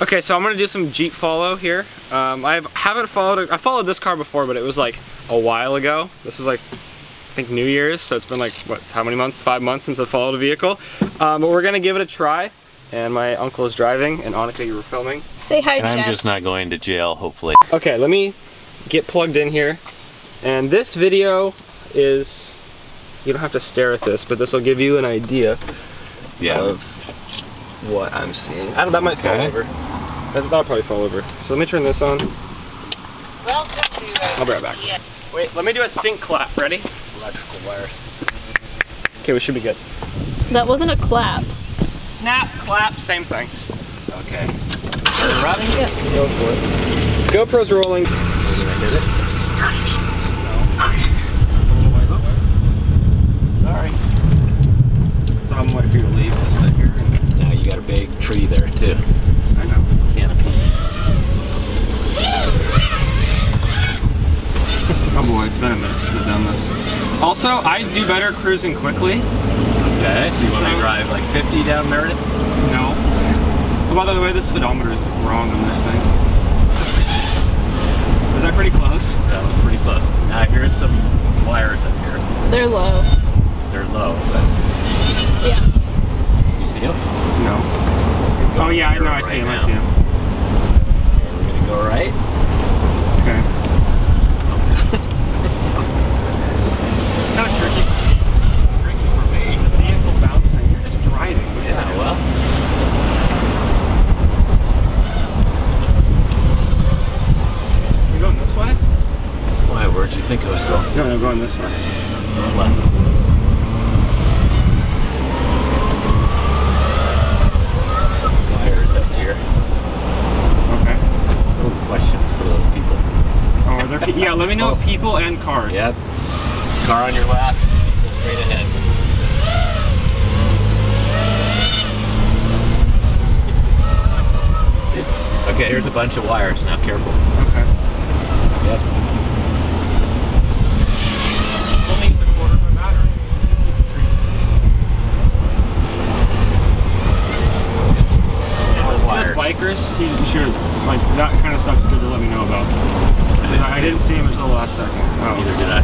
Okay, so I'm gonna do some Jeep follow here. I followed this car before, but it was like a while ago. This was like, I think New Year's, so it's been like, what, how many months? 5 months since I followed a vehicle. But we're gonna give it a try. And my uncle is driving, and Annika, you were filming. Say hi, Jeff. And I'm just not going to jail, hopefully. Okay, let me get plugged in here. And this video is, you don't have to stare at this, but this will give you an idea of what I'm seeing. That might fall over. That'll probably fall over. So let me turn this on. I'll be right back. Wait, let me do a sync clap. Ready? Electrical wires. Okay, we should be good. That wasn't a clap. Snap, clap, same thing. Okay. We're up. Go for it. GoPro's rolling. Did it? Sorry. So I'm waiting for you to leave. Now you got a big tree there too. I know. Canopy. Oh boy, it's been a minute since I've done this. Also, I do better cruising quickly. Okay, so you want to drive like 50 down Meredith? No. Oh, by the way, the speedometer is wrong on this thing. Is that pretty close? That was pretty close. Now here's some wires up here. They're low. They're low, but... Yeah. You see them? No. Oh yeah, I know, I see them, I see them. Okay, we're gonna go right. Okay. It's kind of tricky. Tricky for me. The vehicle bouncing, you're just driving. Yeah, well. You going this way? Why, where'd you think I was going? No, I'm going this way. Left. Wires up here. Okay. Little question for those people. Oh, are there yeah, let me know people and cars. Yep. Car on your left, people straight ahead. Okay, here's a bunch of wires. Now careful. Okay. Yep. Only a quarter of my battery. Those bikers, you should, like, that kind of stuff's good to let me know about. I didn't see him until the last second. Oh. Neither did I.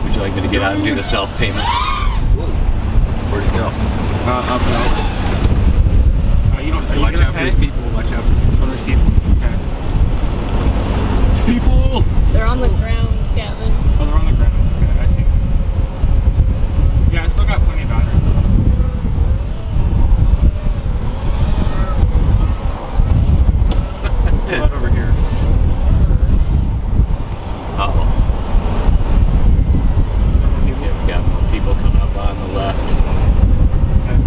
Would you like me to get out and do the self-payment? Where'd it go? Up and over. You don't, Watch out for these people. Watch out. Oh, there's people. Okay. People! They're on the ground, Gavin. Oh, they're on the ground. Okay, I see. Yeah, I still got plenty of battery. Right over here. Uh-oh. We've got people coming up on the left. Okay.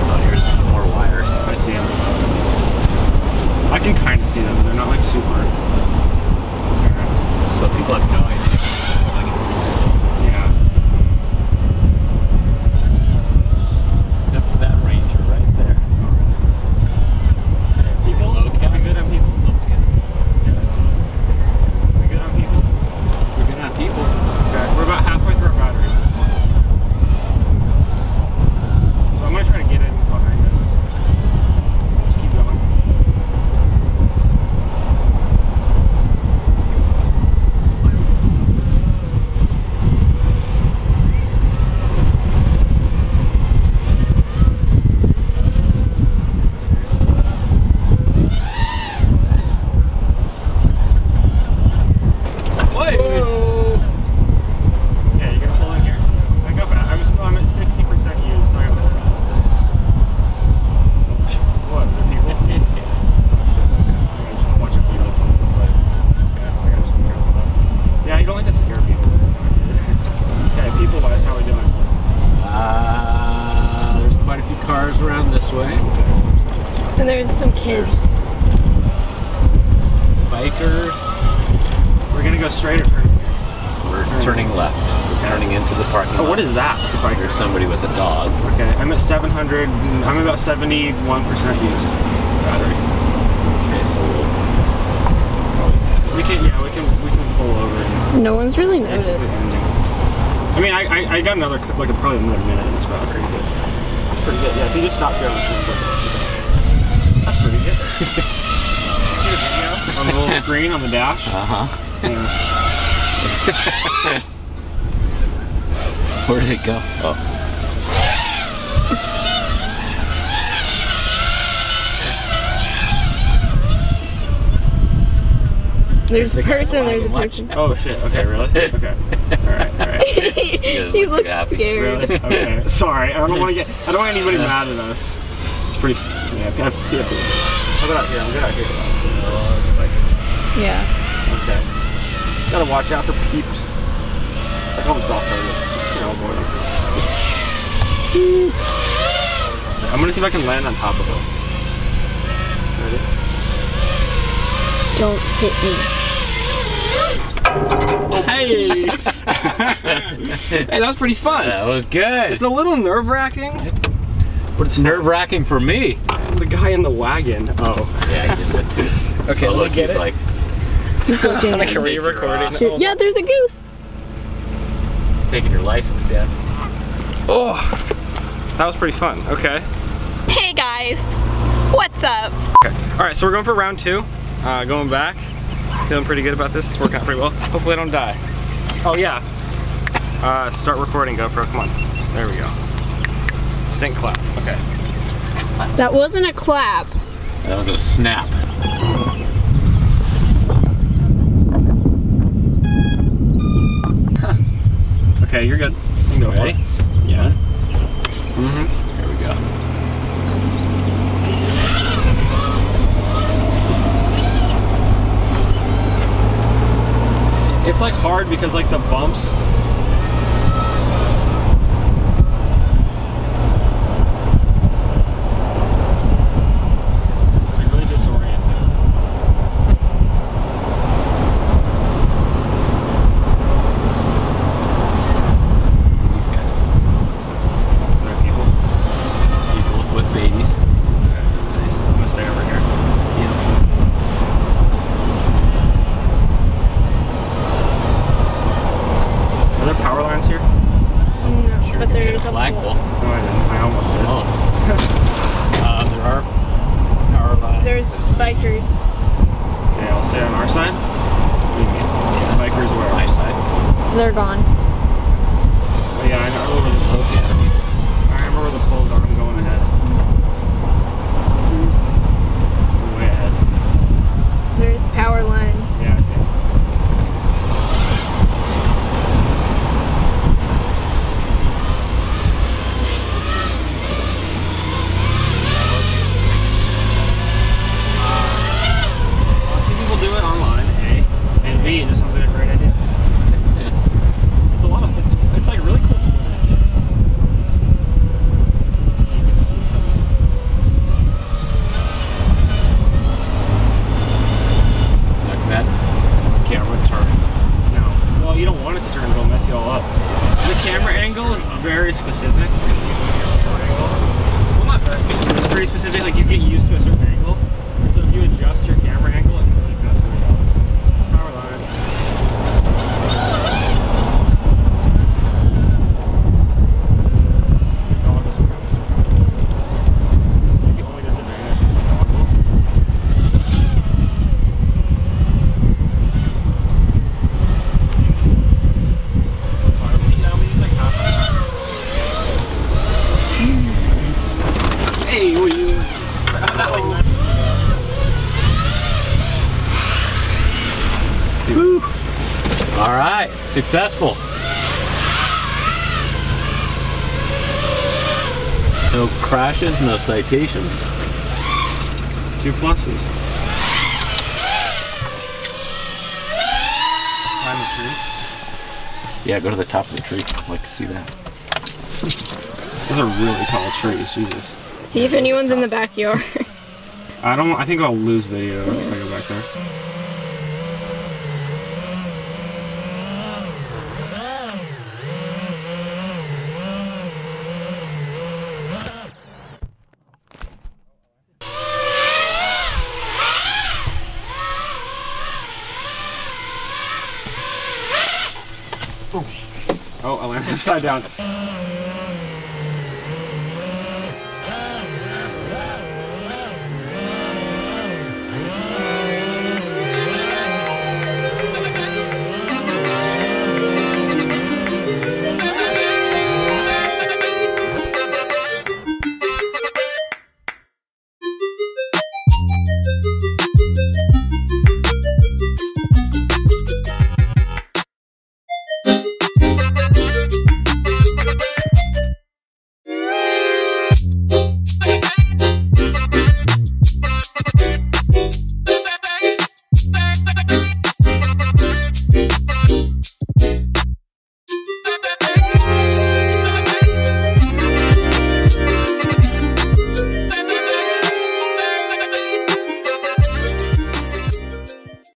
Oh, here's some more wires. I see them. I can kind of see them, but they're not like super. So people have no idea. Yeah. Except for that Ranger right there. People? Okay. Are we good on people? Okay. Yeah, I see. We good on people? We're good on people. Okay, we're about halfway through our battery. So I'm gonna try to get in behind this. Just keep going. And there's some kids. Bikers. We're gonna go straight or turn? We're turning left. We're turning into the parking lot. Oh, what is that? It's a biker. There's somebody with a dog. Okay, I'm at 700. I'm about 71% used battery. Okay, so we can pull over. And No one's really noticed. basically ending. I mean, I got another, like probably another minute in this battery. Pretty good. Yeah, if you just stop here on the That's pretty good. On the little screen on the dash. Yeah. Where did it go? Oh. There's a person, there's a person. Oh shit, okay, really? Okay. Alright. He looks scared. Really? Okay. Sorry, I don't want anybody mad at us. It's pretty, yeah, kind of, yeah. How about out here? I'm good out here. Yeah. Okay. Gotta watch out for peeps. I call them soft targets. You know, avoid them. I'm gonna see if I can land on top of them. Ready? Don't hit me. Hey! Hey, that was pretty fun. That was good. It's a little nerve-wracking. But it's nerve-wracking for me. The guy in the wagon. Oh. Yeah, he did that too. Okay, oh, look, get he's it? like... He's looking Like, at are me. you recording? Oh. Yeah, there's a goose. He's taking your license, Dad. Oh, that was pretty fun. Okay. Hey guys, what's up? Okay. All right, so we're going for round 2. Going back. Feeling pretty good about this. It's working out pretty well. Hopefully I don't die. Oh yeah. Start recording, GoPro. Come on. There we go. Sync clap. Okay. That wasn't a clap. That was a snap. Okay, you're good. You can go for Ready? it. Yeah. Mm-hmm. There we go. It's like hard because like the bumps. It's like really disorienting. These guys. There are people. People with babies. Nice. I'm gonna stay over here. Yeah. Are there power lines here? No, Sure, but you there's get a flagpole. pole. No, I didn't. I almost did. Almost. There are power lines. There's bikers. Okay, I'll stay on our side. What do you mean? Yeah, Bikers so where? my side. They're gone. Oh yeah, I know where the poles are. I remember where the poles are. I'm going ahead. I'm way ahead. There's power lines. Yeah, I see. Lots of people do it online, A. And B, it just sounds like a great idea. It's a lot of, it's like really cool footage. Like that camera turn. No. Well, you don't want it to turn, it'll mess you all up. The camera angle is very specific. Well, not very. It's pretty specific, like you get used to a certain angle. And so if you adjust your camera angle, it can really cut through it. Power lines. Goggles are nice. I think the only disadvantage is goggles. Hey, will you? Woo. All right, successful. No crashes, no citations. 2 pluses. Climb the tree. Yeah, go to the top of the tree. I'd like to see that. Those are really tall trees, Jesus. See if anyone's in the backyard. I think I'll lose video if I go back there. Oh, I landed. upside down.